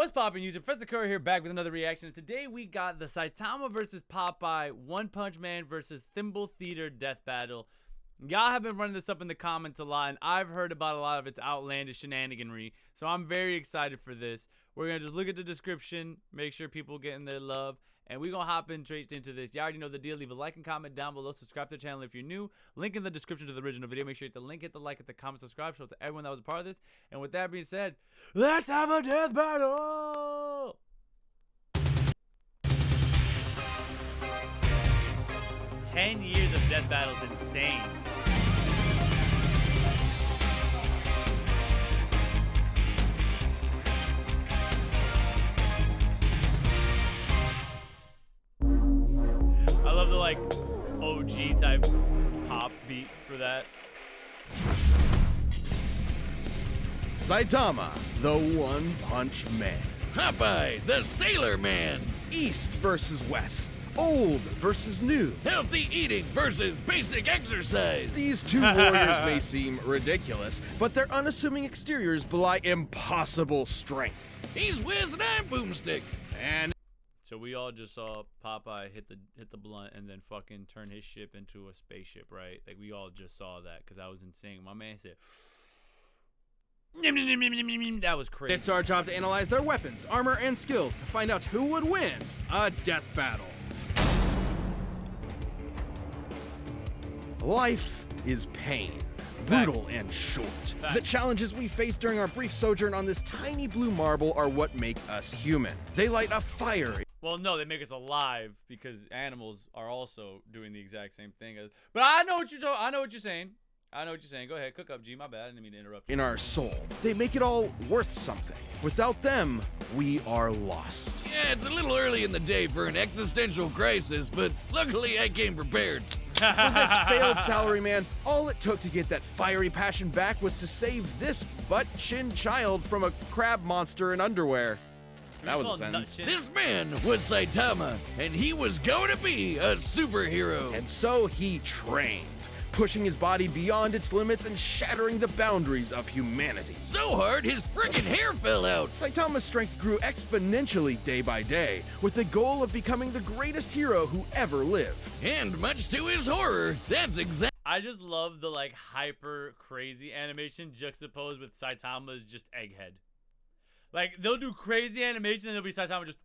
What's poppin' YouTube? Professor Kuro here, back with another reaction. And today we got the Saitama versus Popeye One Punch Man versus Thimble Theater Death Battle. Y'all have been running this up in the comments a lot, and I've heard about a lot of its outlandish shenaniganry, so I'm very excited for this. We're gonna just look at the description, make sure people getting their love, and we're gonna hop in straight into this. You already know the deal. Leave a like and comment down below. Subscribe to the channel if you're new. Link in the description to the original video. Make sure you hit the link, hit the like, hit the comment, subscribe. Show it to everyone that was a part of this. And with that being said, let's have a death battle! 10 years of death battles, insane. I love the like OG type pop beat for that. Saitama, the One Punch Man. Popeye, the Sailor Man. East versus West. Old versus new. Healthy eating versus basic exercise. These two warriors may seem ridiculous, but their unassuming exteriors belie impossible strength. He's Wiz and I'm Boomstick. And so we all just saw Popeye hit the blunt and then fucking turn his ship into a spaceship, right? Like we all just saw that because that was insane. My man said, that was crazy. it's our job to analyze their weapons, armor, and skills to find out who would win a death battle. Life is pain, brutal and short. Facts. The challenges we face during our brief sojourn on this tiny blue marble are what make us human. They light a fire. Well, no, they make us alive because animals are also doing the exact same thing. But I know what you're saying. I know what you're saying. Go ahead, cook up, G. My bad. I didn't mean to interrupt you. In our soul. They make it all worth something. Without them, we are lost. Yeah, it's a little early in the day for an existential crisis, but luckily I came prepared. For this failed salaryman, all it took to get that fiery passion back was to save this butt-chin child from a crab monster in underwear. That was a sentence. This man was Saitama, and he was going to be a superhero. And so he trained, pushing his body beyond its limits and shattering the boundaries of humanity. So hard, his frickin' hair fell out. Saitama's strength grew exponentially day by day, with the goal of becoming the greatest hero who ever lived. And much to his horror, that's exactly. I just love the like hyper crazy animation juxtaposed with Saitama's just egghead. Like they'll do crazy animation and there'll be Saitama just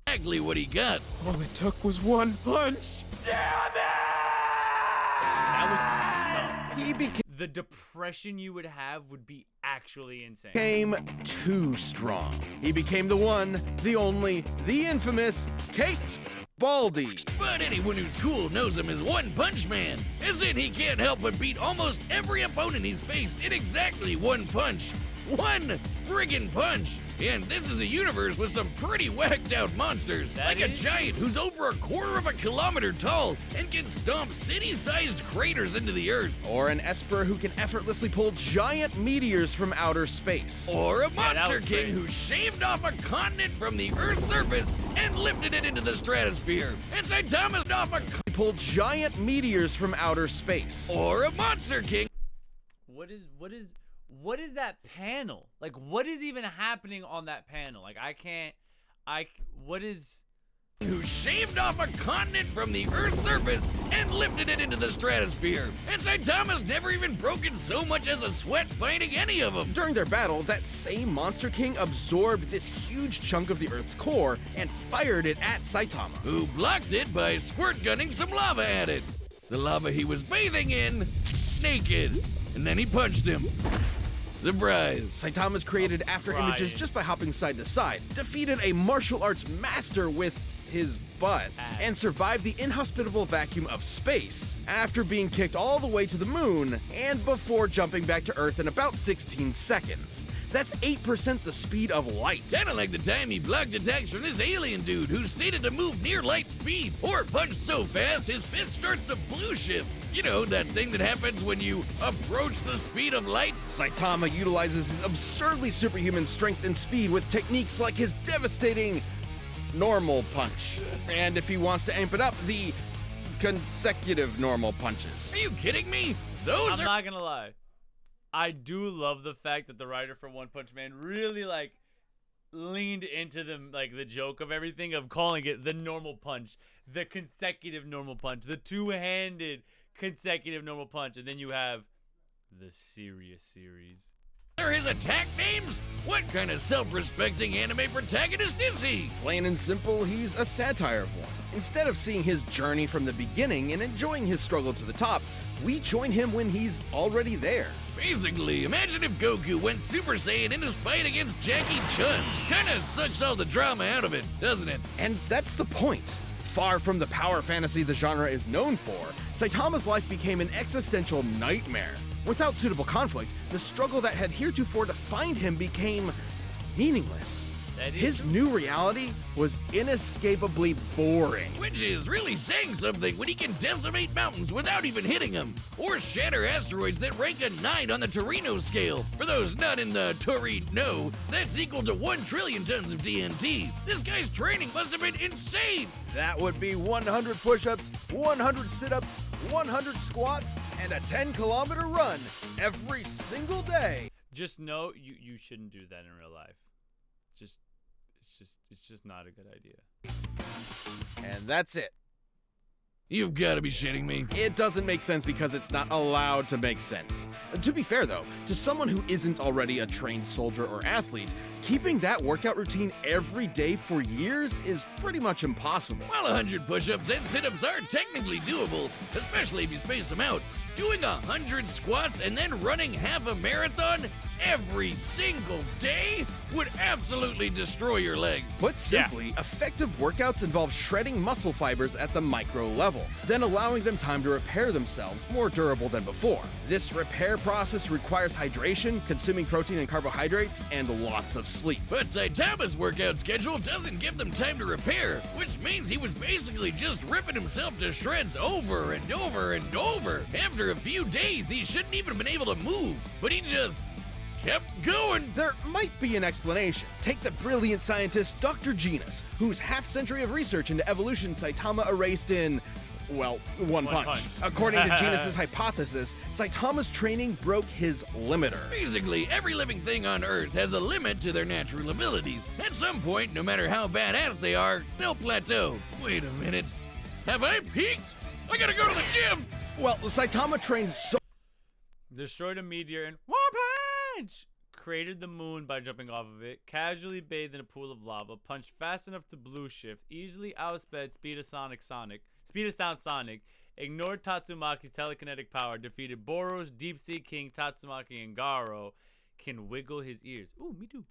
Exactly what he got. All it took was one punch. that was He the depression you would have would be actually insane. became too strong. He became the one, the only, the infamous Caped Baldy. But anyone who's cool knows him as One Punch Man, as in he can't help but beat almost every opponent he's faced in exactly one punch. One friggin' punch! And this is a universe with some pretty whacked out monsters, like a giant who's over a quarter of a kilometer tall and can stomp city-sized craters into the earth. Or an Esper who can effortlessly pull giant meteors from outer space. Or a that monster was king great. who shaved off a continent from the Earth's surface and lifted it into the stratosphere. And Saitama's off a Pull giant meteors from outer space. Or a monster king What is that panel? Like, what is even happening on that panel? Like, what is... who shaved off a continent from the Earth's surface and lifted it into the stratosphere. And Saitama's never even broken so much as a sweat fighting any of them. During their battle, that same Monster King absorbed this huge chunk of the Earth's core and fired it at Saitama. Who blocked it by squirt gunning some lava at it. The lava he was bathing in, naked. And then he punched him. Surprise. Saitama's created after images just by hopping side to side, defeated a martial arts master with his butt, and survived the inhospitable vacuum of space after being kicked all the way to the moon and before jumping back to Earth in about 16 seconds. That's 8% the speed of light. Kinda like the time he blocked attacks from this alien dude who stated to move near light speed or punch so fast his fist starts to blue shift. You know, that thing that happens when you approach the speed of light? Saitama utilizes his absurdly superhuman strength and speed with techniques like his devastating normal punch. And if he wants to amp it up, the consecutive normal punches. Are you kidding me? Those I'm are not gonna lie. I do love the fact that the writer for One Punch Man really like leaned into the joke of everything, of calling it the normal punch, the consecutive normal punch, the two-handed consecutive normal punch, and then you have the serious series. Are his attack names? What kind of self-respecting anime protagonist is he? Plain and simple, he's a satire of one. Instead of seeing his journey from the beginning and enjoying his struggle to the top, we join him when he's already there. Basically, imagine if Goku went Super Saiyan in his fight against Jackie Chun. Kinda sucks all the drama out of it, doesn't it? And that's the point. Far from the power fantasy the genre is known for, Saitama's life became an existential nightmare. Without suitable conflict, the struggle that had heretofore defined him became meaningless. His new reality was inescapably boring. Which is really saying something when he can decimate mountains without even hitting them, or shatter asteroids that rank a 9 on the Torino scale. For those not in the Torino, that's equal to 1 trillion tons of TNT. This guy's training must have been insane. That would be 100 push-ups, 100 sit-ups, 100 squats, and a 10-kilometer run every single day. Just know you shouldn't do that in real life. It's just not a good idea. And that's it. You've got to be shitting me. It doesn't make sense because it's not allowed to make sense. To be fair though, to someone who isn't already a trained soldier or athlete, keeping that workout routine every day for years is pretty much impossible. While 100 push-ups and sit-ups are technically doable, especially if you space them out, doing 100 squats and then running half a marathon every single day would absolutely destroy your legs. Put simply, effective workouts involve shredding muscle fibers at the micro level, then allowing them time to repair themselves more durable than before. This repair process requires hydration, consuming protein and carbohydrates, and lots of sleep. But Saitama's workout schedule doesn't give them time to repair, which means he was basically just ripping himself to shreds over and over and over. After a few days, he shouldn't even have been able to move, but he just kept going. There might be an explanation. Take the brilliant scientist Dr. Genos, whose half-century of research into evolution Saitama erased in, well, one punch. According to Genos' hypothesis, Saitama's training broke his limiter. Basically, every living thing on Earth has a limit to their natural abilities. At some point, no matter how badass they are, they'll plateau. Wait a minute. Have I peaked? I gotta go to the gym! Well, Saitama trained so... Destroyed a meteor and one punch! Created the moon by jumping off of it, casually bathed in a pool of lava, punched fast enough to blue shift, easily outsped Speed of Sound Sonic, ignored Tatsumaki's telekinetic power, defeated Boros, Deep Sea King, Tatsumaki, and Garo, can wiggle his ears. Ooh, me too.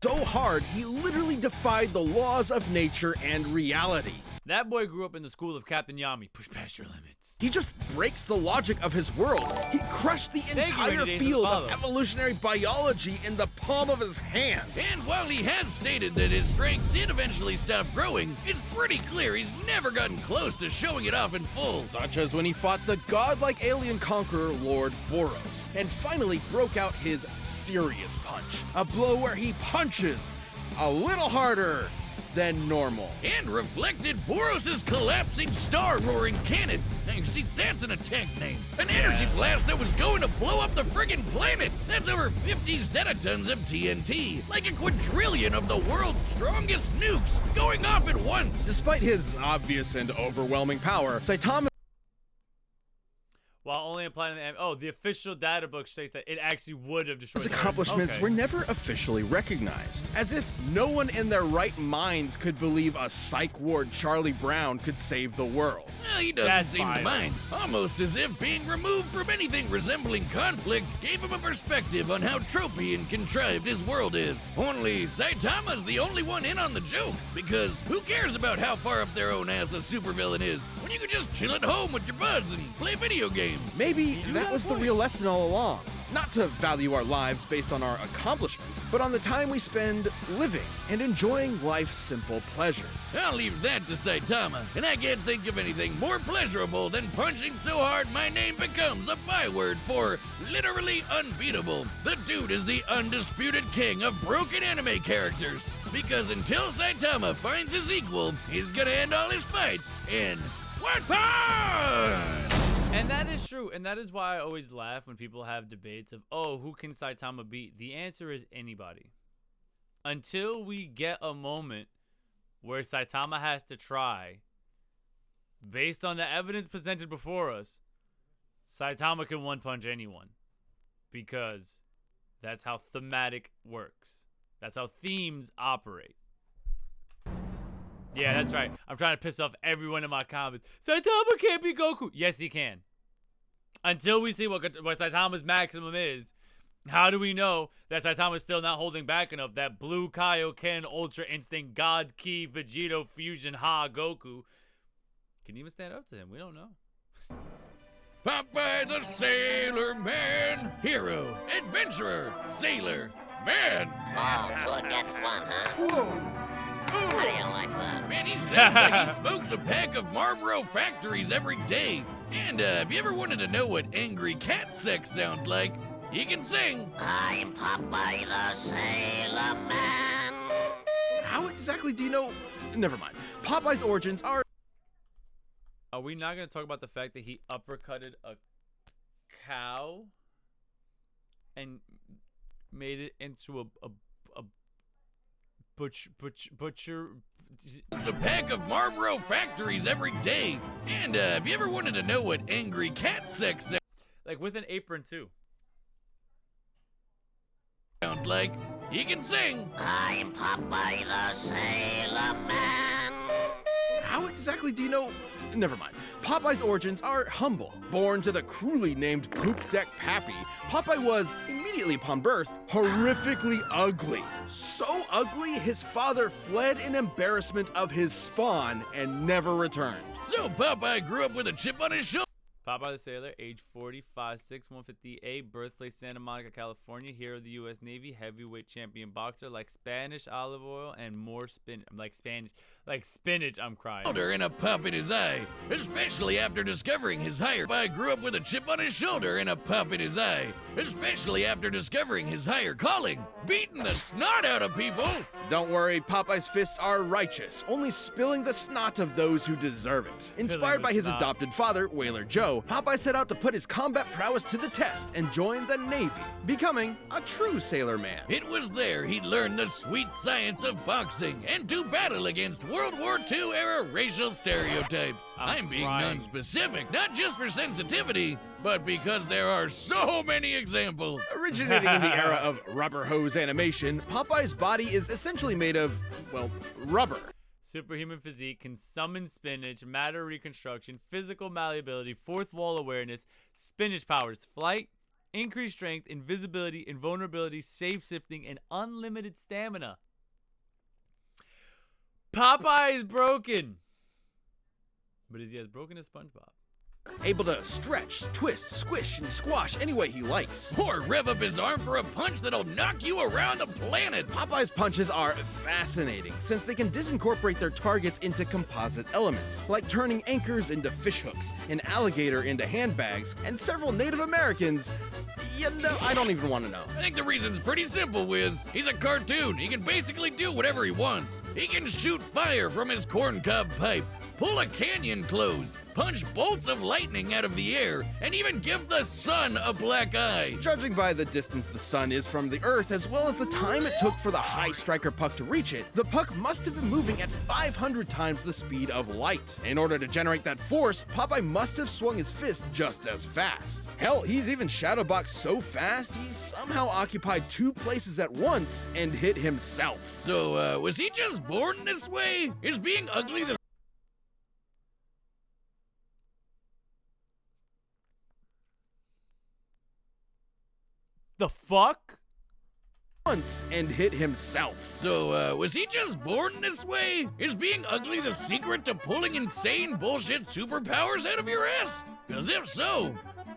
So hard, he literally defied the laws of nature and reality. That boy grew up in the school of Captain Yami. Push past your limits. He just breaks the logic of his world. He crushed the entire field of evolutionary biology in the palm of his hand. And while he has stated that his strength did eventually stop growing, it's pretty clear he's never gotten close to showing it off in full. Such as when he fought the godlike alien conqueror Lord Boros, and finally broke out his serious punch. A blow where he punches a little harder than normal. And reflected Boros' collapsing star-roaring cannon. Now, see, that's an attack name. An energy blast that was going to blow up the friggin' planet. That's over 50 zettatons of TNT. Like a quadrillion of the world's strongest nukes going off at once. Despite his obvious and overwhelming power, Saitama... While only applying the official data book states that it actually would have destroyed his accomplishments were never officially recognized. As if no one in their right minds could believe a psych ward Charlie Brown could save the world. Well, he doesn't seem to mind. Almost as if being removed from anything resembling conflict gave him a perspective on how tropey and contrived his world is. Only Saitama's the only one in on the joke, because who cares about how far up their own ass a supervillain is when you can just chill at home with your buds and play video games? Maybe that was the real lesson all along. Not to value our lives based on our accomplishments, but on the time we spend living and enjoying life's simple pleasures. I'll leave that to Saitama, and I can't think of anything more pleasurable than punching so hard my name becomes a byword for literally unbeatable. The dude is the undisputed king of broken anime characters, because until Saitama finds his equal, he's gonna end all his fights in one punch! And that is true, and that is why I always laugh when people have debates of, oh, who can Saitama beat? The answer is anybody. Until we get a moment where Saitama has to try, based on the evidence presented before us, Saitama can one-punch anyone. Because that's how thematic works. That's how themes operate. Yeah, that's right. I'm trying to piss off everyone in my comments. Saitama can't be Goku. Yes, he can. Until we see what Saitama's maximum is, how do we know that Saitama's still not holding back enough? That Blue Kaioken Ultra Instinct God Ki Vegito Fusion Ha Goku can even stand up to him. We don't know. Popeye the Sailor Man, hero, adventurer, sailor, man. Oh, two against one, huh? How do you like that? Man, he sounds like he smokes a pack of Marlboro Factories every day. And if you ever wanted to know what angry cat sex sounds like, he can sing. I'm Popeye the Sailor Man. How exactly do you know? Never mind. Popeye's origins are... Are we not going to talk about the fact that he uppercutted a cow and made it into a butcher? It's a pack of Marlboro Factories every day. And if you ever wanted to know what angry cat sex Like with an apron too. sounds like, he can sing. I'm Popeye the Sailor Man. How exactly do you know? Never mind. Popeye's origins are humble. Born to the cruelly named Poop Deck Pappy, Popeye was, immediately upon birth, horrifically ugly. So ugly, his father fled in embarrassment of his spawn and never returned. So Popeye grew up with a chip on his shoulder. Popeye the Sailor, age 45, 6', 158, birthplace Santa Monica, California, hero of the U.S. Navy, heavyweight champion boxer, like Spanish olive oil and more spinach, I'm crying. And a pop in his eye, especially after discovering his higher. Popeye grew up with a chip on his shoulder and a pop in his eye, especially after discovering his higher calling, beating the snot out of people. Don't worry, Popeye's fists are righteous, only spilling the snot of those who deserve it. Inspired by his adopted father, Whaler Joe, Popeye set out to put his combat prowess to the test and join the Navy, becoming a true sailor man. It was there he learned the sweet science of boxing and to battle against World War II era racial stereotypes. I'm being non-specific, not just for sensitivity, but because there are so many examples. Originating in the era of rubber hose animation, Popeye's body is essentially made of, well, rubber. Superhuman physique, can summon spinach, matter reconstruction, physical malleability, fourth wall awareness, spinach powers, flight, increased strength, invisibility, invulnerability, shape-shifting, and unlimited stamina. Popeye is broken. But is he as broken as SpongeBob? Able to stretch, twist, squish, and squash any way he likes. Or rev up his arm for a punch that'll knock you around the planet. Popeye's punches are fascinating, since they can disincorporate their targets into composite elements, like turning anchors into fishhooks, an alligator into handbags, and several Native Americans. You know, I don't even want to know. I think the reason's pretty simple, Wiz. He's a cartoon. He can basically do whatever he wants. He can shoot fire from his corncob pipe, pull a canyon closed, punch bolts of lightning out of the air, and even give the sun a black eye. Judging by the distance the sun is from the Earth, as well as the time it took for the high striker puck to reach it, the puck must have been moving at 500 times the speed of light. In order to generate that force, Popeye must have swung his fist just as fast. Hell, he's even shadowboxed so fast, he's somehow occupied 2 places at once and hit himself. So, was he just born this way? Is being ugly the fuck? Once and hit himself. So, was he just born this way? Is being ugly the secret to pulling insane bullshit superpowers out of your ass? Because if so,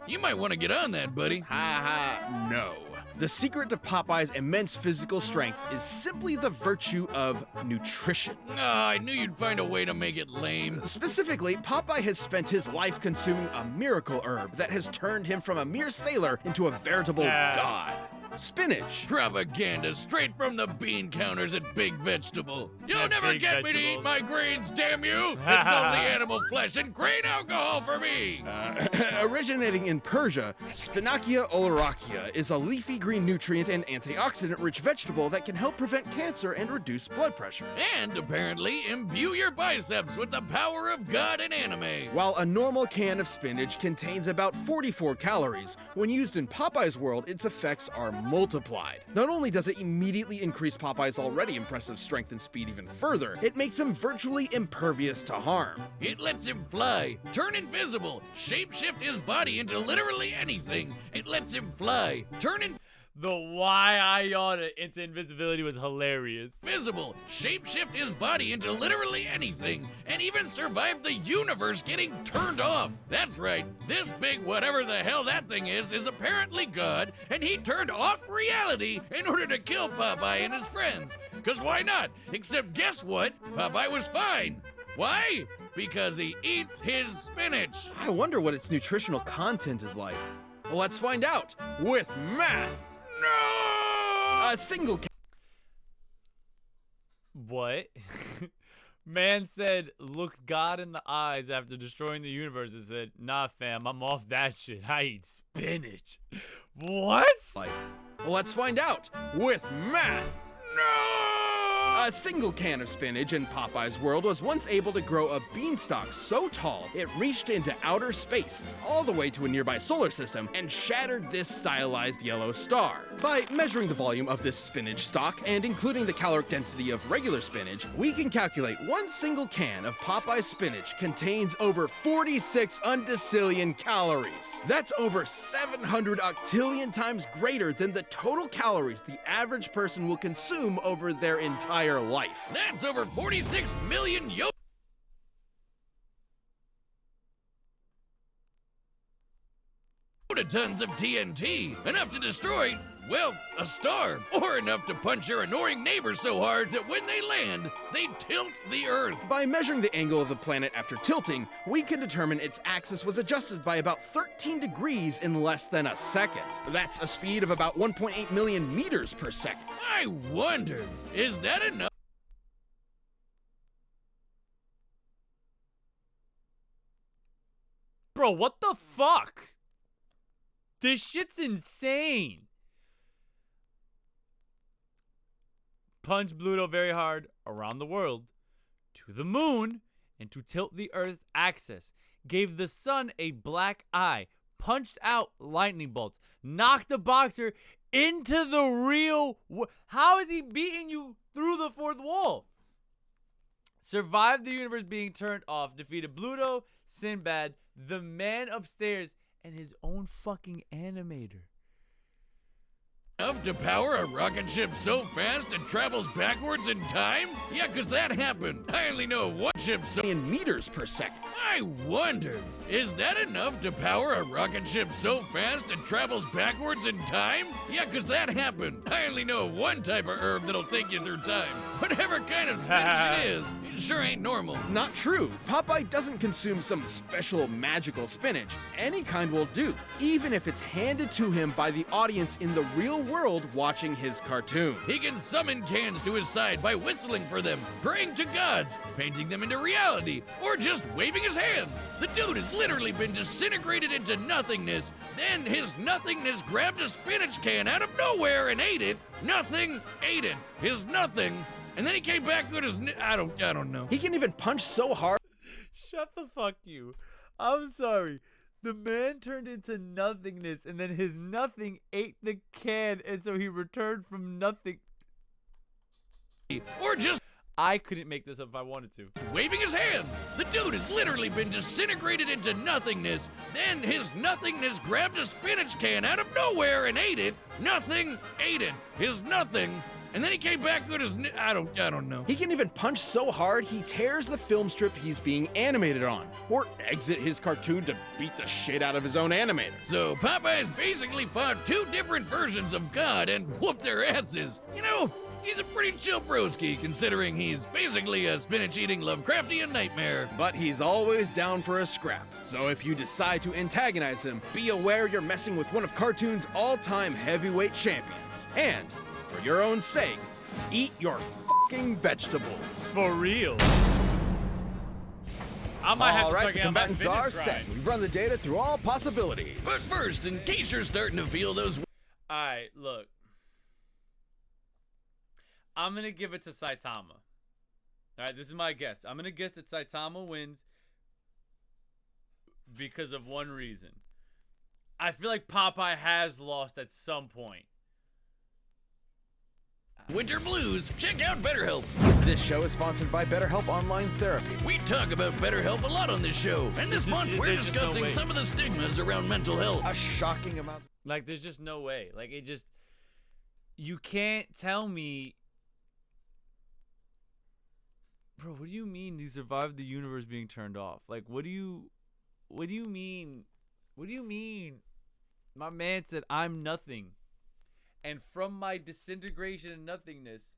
you might want to get on that, buddy. Ha, no. The secret to Popeye's immense physical strength is simply the virtue of nutrition. I knew you'd find a way to make it lame. Specifically, Popeye has spent his life consuming a miracle herb that has turned him from a mere sailor into a veritable god. spinach. Propaganda straight from the bean counters at Big Vegetable. You'll At never Big get me to Vegetable. eat my grains, damn you! It's only animal flesh and grain alcohol for me! Originating in Persia, Spinachia oleracea is a leafy green nutrient and antioxidant-rich vegetable that can help prevent cancer and reduce blood pressure. And apparently imbue your biceps with the power of God and anime. While a normal can of spinach contains about 44 calories, when used in Popeye's world, its effects are multiplied. Not only does it immediately increase Popeye's already impressive strength and speed even further, it makes him virtually impervious to harm. It lets him fly, turn invisible, shapeshift his body into literally anything. It lets him fly, turn The why I yawned into invisibility was hilarious. invisible, shapeshift his body into literally anything, and even survive the universe getting turned off. That's right, this big whatever the hell that thing is apparently God, and he turned off reality in order to kill Popeye and his friends. Cause why not? Except guess what? Popeye was fine. Why? Because he eats his spinach. I wonder what its nutritional content is like. Let's find out with math. No! A single What? Man said, looked God in the eyes after destroying the universe and said, nah, fam, I'm off that shit. I eat spinach. What? Let's find out with math. No! A single can of spinach in Popeye's world was once able to grow a beanstalk so tall it reached into outer space, all the way to a nearby solar system, and shattered this stylized yellow star. By measuring the volume of this spinach stalk and including the caloric density of regular spinach, we can calculate one single can of Popeye's spinach contains over 46 undecillion calories. That's over 700 octillion times greater than the total calories the average person will consume over their entire life. That's over 46 million tons of TNT, enough to destroy, well, a star, or enough to punch your annoying neighbor so hard that when they land, they tilt the Earth. By measuring the angle of the planet after tilting, we can determine its axis was adjusted by about 13 degrees in less than a second. That's a speed of about 1.8 million meters per second. I wonder, is that enough? Bro, what the fuck? This shit's insane. Punch Bluto very hard around the world, to the moon, and to tilt the Earth's axis. Gave the sun a black eye, punched out lightning bolts, knocked the boxer into the real. How is he beating you through the fourth wall? Survived the universe being turned off, defeated Bluto, Sinbad, the man upstairs, and his own fucking animator. Enough to power a rocket ship so fast it travels backwards in time? Yeah, 'cause that happened. I only know of one ship so In meters per second. I wonder, is that enough to power a rocket ship so fast it travels backwards in time? Yeah, 'cause that happened. I only know of one type of herb that'll take you through time. Whatever kind of spinach it is, it sure ain't normal. Not true. Popeye doesn't consume some special magical spinach. Any kind will do, even if it's handed to him by the audience in the real world watching his cartoon. He can summon cans to his side by whistling for them, praying to gods, painting them into reality, or just waving his hand. The dude has literally been disintegrated into nothingness. Then his nothingness grabbed a spinach can out of nowhere and ate it. Nothing ate it. His nothing. And then he came back with his I don't know. He can even punch so hard. Shut the fuck you. I'm sorry. The man turned into nothingness, and then his nothing ate the can, and so he returned from nothing. Or just I couldn't make this up if I wanted to. waving his hand. The dude has literally been disintegrated into nothingness. Then his nothingness grabbed a spinach can out of nowhere and ate it. Nothing ate it. His nothing. And then he came back with his I don't know. He can even punch so hard he tears the film strip he's being animated on, or exit his cartoon to beat the shit out of his own animator. So Popeye's basically fought two different versions of God and whooped their asses. You know, He's a pretty chill broski, considering he's basically a spinach-eating Lovecraftian nightmare. But he's always down for a scrap. So if you decide to antagonize him, be aware you're messing with one of cartoon's all-time heavyweight champions. And, for your own sake, eat your fucking vegetables. For real. I might have All to right, start the getting on my combatants are spinach set. grind. We've run the data through all possibilities. But first, in case you're starting to feel those... Alright, look. I'm gonna give it to Saitama. Alright, this is my guess. I'm gonna guess that Saitama wins because of one reason. I feel like Popeye has lost at some point. winter blues, check out BetterHelp. This show is sponsored by BetterHelp Online Therapy. We talk about BetterHelp a lot on this show, and this month we're there's just no discussing way. some of the stigmas around mental health. A shocking amount. Like, there's just no way. Like, it just... You can't tell me... Bro, what do you mean you survived the universe being turned off? Like, what do you mean? What do you mean? My man said, I'm nothing. And from my disintegration and nothingness,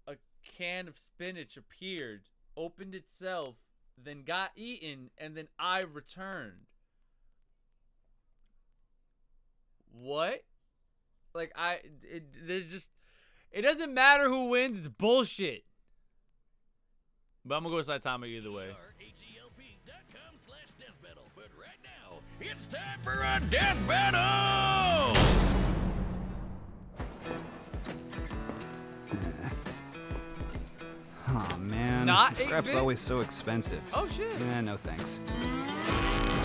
a can of spinach appeared, opened itself, then got eaten, and then I returned. What? Like, there's just... It doesn't matter who wins. It's bullshit. But I'm gonna go with Saitama either way. HELP.com/deathbattle. But right now, it's time for a death battle! Oh man, Not this scrap's 8-bit? always so expensive. Oh shit. Yeah, no thanks.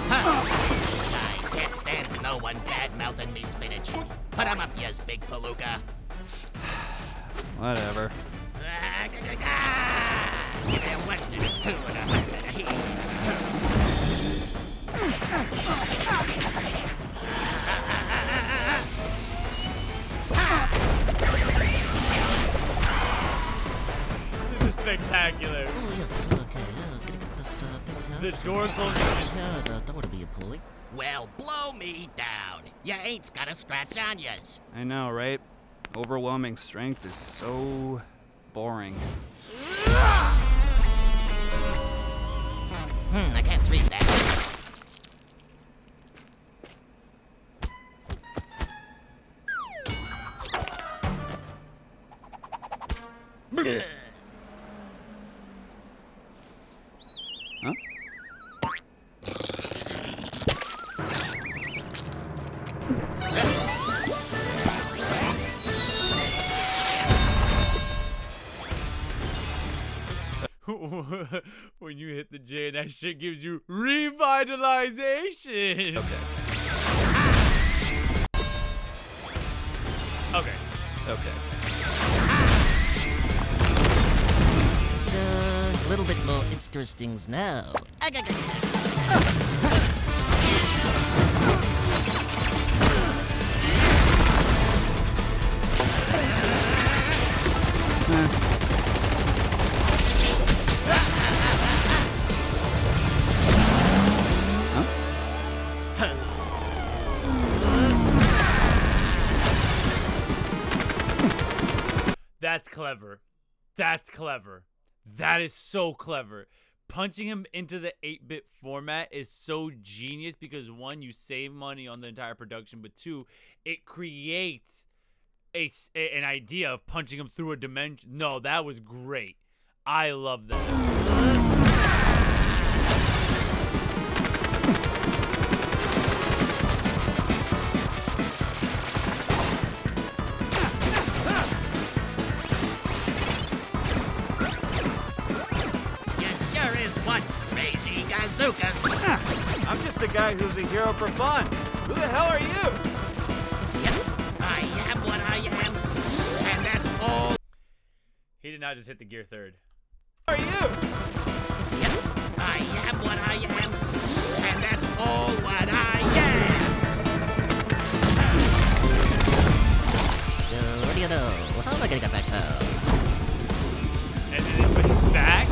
Guys, can't stand no one bad-mouthing me spinach. Put 'em up, yes, big palooka. Whatever. Give me a 1 and a 2 and a 100 This is spectacular. Oh, yes, okay. Gonna get this The door closes. that would be a pulley. Well, blow me down. You ain't got a scratch on yas. I know, right? Overwhelming strength is so boring. I can't read that. Huh? When you hit the J, that shit gives you revitalization. Okay. Okay. Okay. A little bit more interesting now. That's clever. That's clever. That is so clever. Punching him into the 8-bit format is so genius because, one, you save money on the entire production, but two, it creates an idea of punching him through a dimension. No, that was great. I love that. Crazy gazookas. I'm just a guy who's a hero for fun. Who the hell are you? Yep, I am what I am, and that's all. He did not just hit the gear third. Who are you? Yep, I am what I am, and that's all what I am. What do you know? How am I gonna get back home? And then it switches back.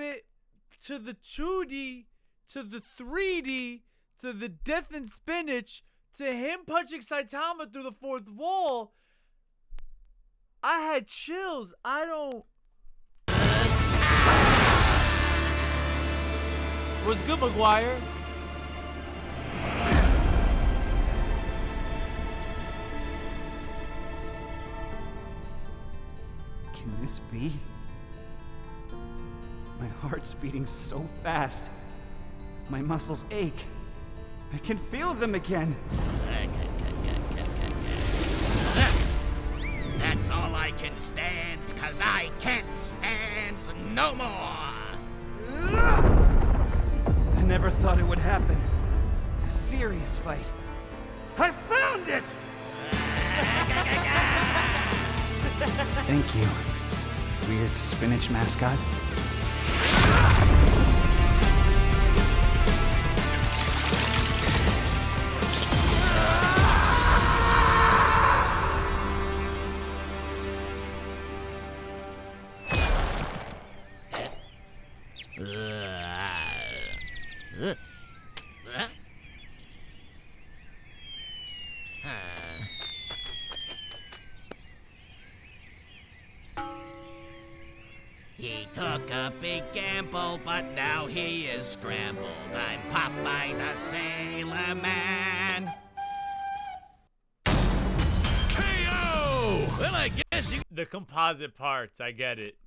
it to the 2D, to the 3D, to the death and spinach, to him punching Saitama through the fourth wall, I had chills. I don't... What's good, McGuire? Can this be? My heart's beating so fast. My muscles ache. I can feel them again. That's all I can stand, 'cause I can't stand no more. I never thought it would happen. A serious fight. I found it! Thank you, weird spinach mascot. He took a big gamble, but now he is scrambled. I'm Popeye the Sailor Man. KO! Well, I guess you... The composite parts, I get it.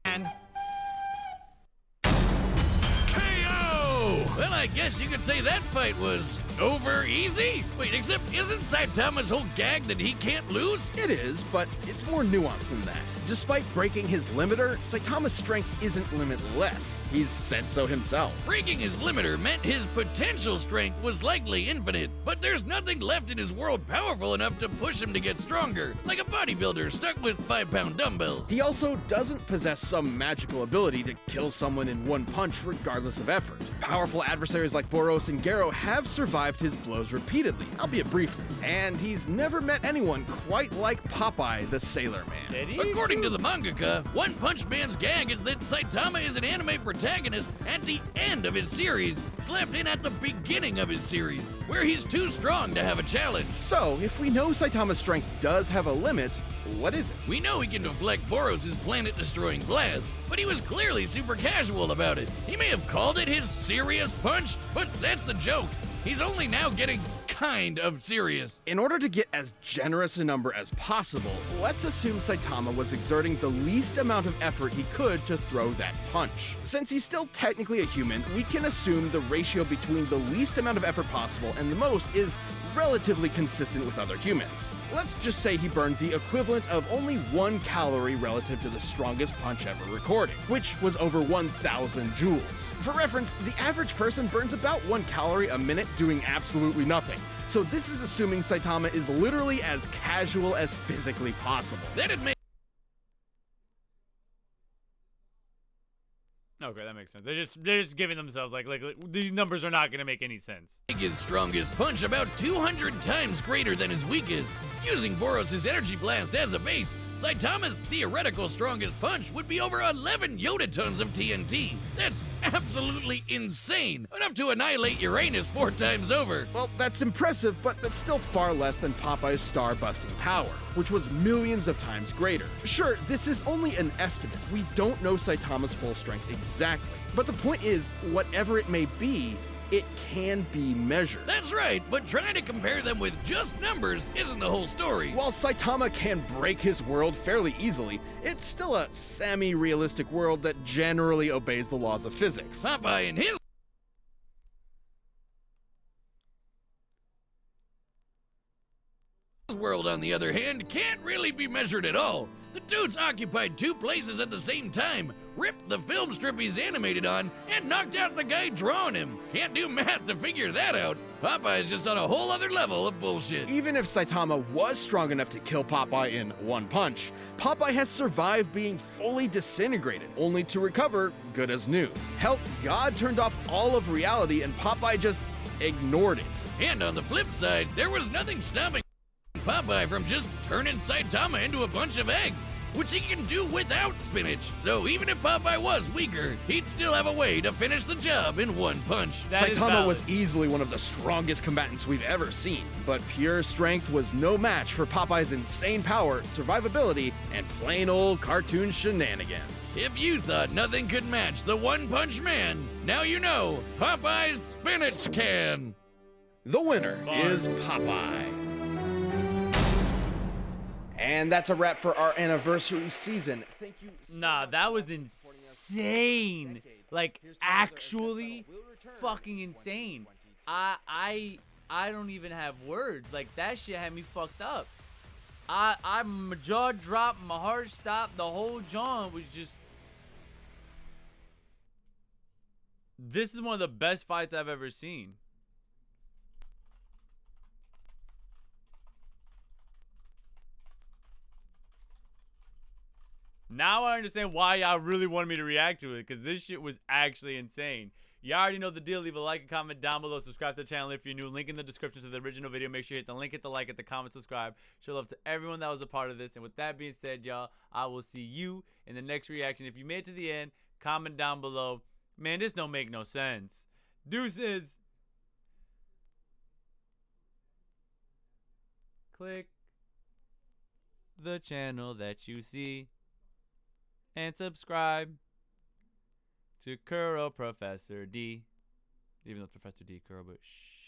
KO! Well, I guess you could say that fight was over easy. Wait, except isn't Saitama's whole gag that he can't lose? It is, but it's more nuanced than that. Despite breaking his limiter, Saitama's strength isn't limitless. He's said so himself. Breaking his limiter meant his potential strength was likely infinite, but there's nothing left in his world powerful enough to push him to get stronger, like a bodybuilder stuck with 5-pound dumbbells. He also doesn't possess some magical ability to kill someone in one punch regardless of effort. Powerful adversaries like Boros and Kuro have survived his blows repeatedly, albeit briefly, and he's never met anyone quite like Popeye the Sailor Man. According to the mangaka, One Punch Man's gag is that Saitama is an anime protagonist at the end of his series, slapped in at the beginning of his series, where he's too strong to have a challenge. So, if we know Saitama's strength does have a limit, what is it? We know he can deflect Boros' planet-destroying blast, but he was clearly super casual about it. He may have called it his serious punch, but that's the joke. He's only now getting kind of serious. In order to get as generous a number as possible, let's assume Saitama was exerting the least amount of effort he could to throw that punch. Since he's still technically a human, we can assume the ratio between the least amount of effort possible and the most is relatively consistent with other humans. Let's just say he burned the equivalent of only 1 calorie relative to the strongest punch ever recorded, which was over 1,000 joules. For reference, the average person burns about 1 calorie a minute doing absolutely nothing. So this is assuming Saitama is literally as casual as physically possible. That'd make Okay, that makes sense. They're just giving themselves like these numbers are not gonna make any sense. his strongest punch about 200 times greater than his weakest. Using Boros' energy blast as a base, Saitama's theoretical strongest punch would be over 11 Yoda tons of TNT. That's absolutely insane. Enough to annihilate Uranus 4 times over. Well, that's impressive, but that's still far less than Popeye's star-busting power, which was millions of times greater. Sure, this is only an estimate. We don't know Saitama's full strength exactly. But the point is, whatever it may be, it can be measured. That's right, but trying to compare them with just numbers isn't the whole story. While Saitama can break his world fairly easily, it's still a semi-realistic world that generally obeys the laws of physics. Popeye and his world, on the other hand, can't really be measured at all. The dude's occupied 2 places at the same time, ripped the film strip he's animated on, and knocked out the guy drawing him. Can't do math to figure that out. Popeye's just on a whole other level of bullshit. Even if Saitama was strong enough to kill Popeye in 1 punch, Popeye has survived being fully disintegrated, only to recover good as new. Hell, God turned off all of reality and Popeye just ignored it. And on the flip side, there was nothing stopping Popeye from just turning Saitama into a bunch of eggs. which he can do without spinach. So even if Popeye was weaker, he'd still have a way to finish the job in one punch. That is Saitama valid. was easily one of the strongest combatants we've ever seen, but pure strength was no match for Popeye's insane power, survivability, and plain old cartoon shenanigans. If you thought nothing could match the One Punch Man, now you know Popeye's spinach can. The winner is Popeye. And that's a wrap for our anniversary season. Thank you. Nah, that was insane. Like, actually fucking insane. I don't even have words. Like, that shit had me fucked up. My jaw dropped, my heart stopped, the whole jaw was just... This is one of the best fights I've ever seen. Now I understand why y'all really wanted me to react to it, because this shit was actually insane. You already know the deal. Leave a like and comment down below. Subscribe to the channel if you're new. Link in the description to the original video. Make sure you hit the link, hit the like, hit the comment, subscribe. Show love to everyone that was a part of this. And with that being said, y'all, I will see you in the next reaction. If you made it to the end, comment down below. Man, this don't make no sense. Deuces. Click the channel that you see and subscribe to Kuro Professor D. Even though it's Professor D, Kuro, but shh.